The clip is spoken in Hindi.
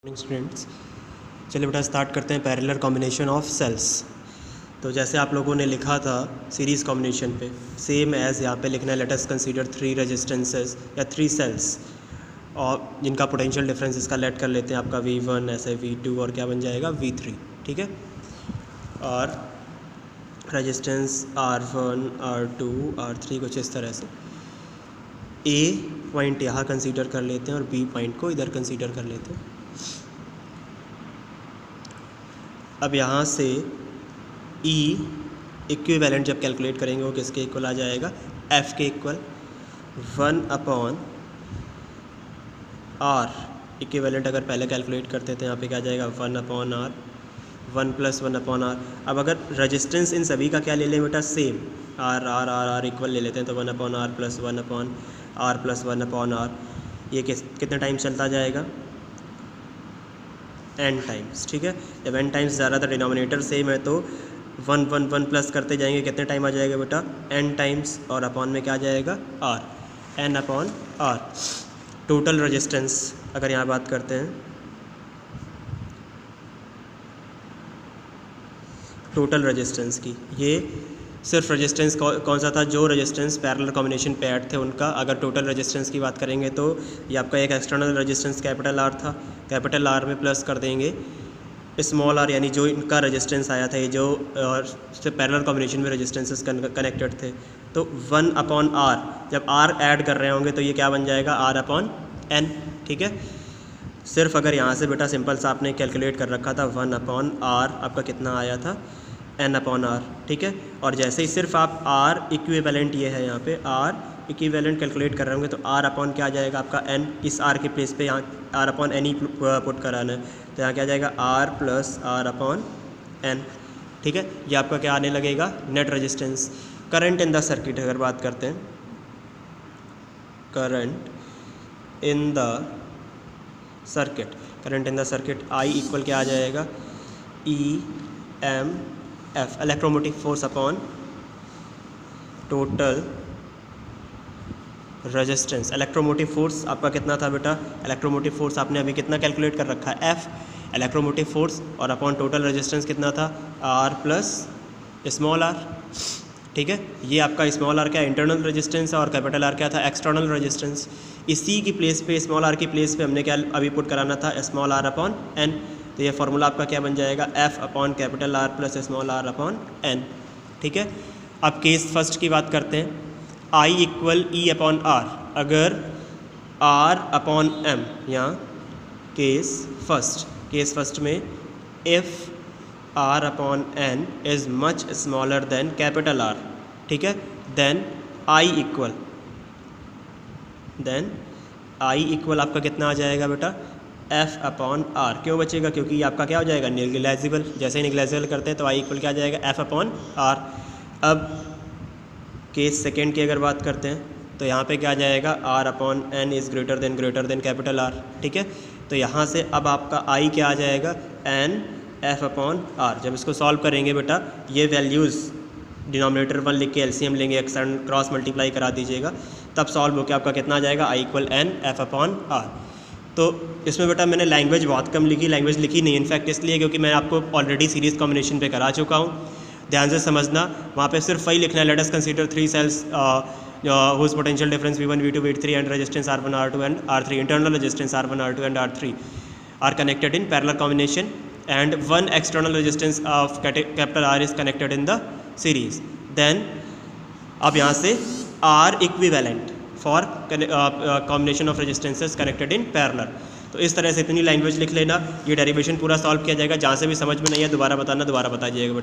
मॉर्निंग स्टूडेंट्स, चलिए बेटा स्टार्ट करते हैं पैरेलल कॉम्बिनेशन ऑफ सेल्स। तो जैसे आप लोगों ने लिखा था सीरीज़ कॉम्बिनेशन पे, सेम एज़ यहाँ पे लिखना है लेट अस कंसीडर 3 रेजिस्टेंसेस या 3 सेल्स और जिनका पोटेंशियल डिफरेंस इसका लेट कर लेते हैं आपका V1 ऐसे V2 और क्या बन जाएगा V3, ठीक है। और रेजिस्टेंस R1 R2 R3 कुछ इस तरह से A पॉइंट यहाँ कंसीडर कर लेते हैं और B पॉइंट को इधर कंसीडर कर लेते हैं। अब यहाँ से E इक्विवेलेंट जब कैलकुलेट करेंगे वो किसके इक्वल आ जाएगा, F के इक्वल 1/R। इक्विवेलेंट अगर पहले कैलकुलेट करते थे यहाँ पे क्या आ जाएगा 1/R 1 + 1/R। अब अगर रेजिस्टेंस इन सभी का क्या ले लें बेटा, सेम R इक्वल ले लेते हैं तो 1/R + 1/R + 1/R। ये कितने टाइम चलता जाएगा, n टाइम्स, ठीक है। जब n टाइम्स ज़्यादा था, डिनोमिनेटर सेम है तो 1 1 1 प्लस करते जाएंगे, कितने टाइम आ जाएगा बेटा n टाइम्स, और अपॉन में क्या आ जाएगा r, n/r। टोटल रेजिस्टेंस अगर यहाँ बात करते हैं, टोटल रेजिस्टेंस की, ये सिर्फ रेजिस्टेंस कौन सा था, जो रेजिस्टेंस पैरेलल कॉम्बिनेशन पे ऐड थे उनका। अगर टोटल रेजिस्टेंस की बात करेंगे तो ये आपका एक एक्सटर्नल रेजिस्टेंस कैपिटल R था, कैपिटल R में प्लस कर देंगे स्मॉल r, यानी जो इनका रेजिस्टेंस आया था, ये जो पैरेलल कॉम्बिनेशन में रेजिस्टेंसेस कनेक्टेड थे, तो 1/R। जब R ऐड कर रहे होंगे तो ये क्या बन जाएगा R/n, ठीक है। सिर्फ अगर यहाँ से बेटा सिंपल सा आपने कैलकुलेट कर रखा था 1/R, आपका कितना आया था n/R, ठीक है। और जैसे ही सिर्फ आप R इक्विवेलेंट, ये है यहाँ पे R इक्विवेलेंट कैलकुलेट कर रहे होंगे तो R/ क्या आ जाएगा आपका n, इस R के प्लेस पे यहाँ R/n ही पुट कराना है, तो यहाँ क्या आ जाएगा R + R/n, ठीक है। ये आपका क्या आने लगेगा net resistance. Current in the circuit अगर बात करते हैं, current in the circuit, current in the circuit I equal क्या आ जाएगा EMF, electromotive force upon total resistance. Electromotive force आपका कितना था बेटा, इलेक्ट्रोमोटिव फोर्स आपने अभी कितना कैलकुलेट कर रखा है F, इलेक्ट्रोमोटिव फोर्स, और अपॉन टोटल रेजिस्टेंस कितना था R + स्मॉल r, ठीक है। ये आपका स्मॉल r क्या इंटरनल रेजिस्टेंस है और कैपिटल R क्या था एक्सटर्नल रेजिस्टेंस। इसी की प्लेस पे, स्मॉल r की प्लेस पे हमने क्या अभी पुट कराना था स्मॉल r/n, तो ये फार्मूला आपका क्या बन जाएगा F/R + स्मॉल r/n, ठीक है। अब केस फर्स्ट की बात करते हैं, I इक्वल E/R। अगर R/m, यहाँ केस फर्स्ट में if R/n is much smaller than capital R, ठीक है, देन I इक्वल आपका कितना आ जाएगा बेटा F/R। क्यों बचेगा, क्योंकि ये आपका क्या हो जाएगा नेग्लिजिबल। जैसे ही नेग्लिजिबल करते हैं तो I इक्वल क्या आ जाएगा F/R। अब केस सेकेंड की अगर बात करते हैं तो यहाँ पे क्या आ जाएगा R/n is greater than capital R, ठीक है। तो यहाँ से अब आपका I क्या आ जाएगा n/R। जब इसको सॉल्व करेंगे बेटा, ये वैल्यूज़ डिनोमिनेटर 1 लिख के एलसीएम लेंगे, एक्सटर्न क्रॉस मल्टीप्लाई करा दीजिएगा, तब सॉल्व होकर आपका कितना आ जाएगा I इक्वल n/R। तो इसमें बेटा मैंने लैंग्वेज बहुत कम लिखी, लैंग्वेज लिखी नहीं इनफैक्ट इसलिए क्योंकि मैं आपको ऑलरेडी सीरीज़ कॉम्बिनेशन पे करा चुका हूँ, ध्यान से समझना। वहाँ पे सिर्फ वही लिखना है let us consider 3 cells whose potential difference V1 V2 V3 and resistance R1 R2 and R3, internal resistance R1 R2 and R3 are connected in parallel combination and one external resistance of capital R is connected in the series. Then अब यहाँ से R equivalent for combination of resistances connected in parallel। तो इस तरह से इतनी लैंग्वेज लिख लेना, ये डेरिवेशन पूरा सॉल्व किया जाएगा। जहाँ से भी समझ में नहीं है दोबारा बताना, दोबारा बता दीजिएगा।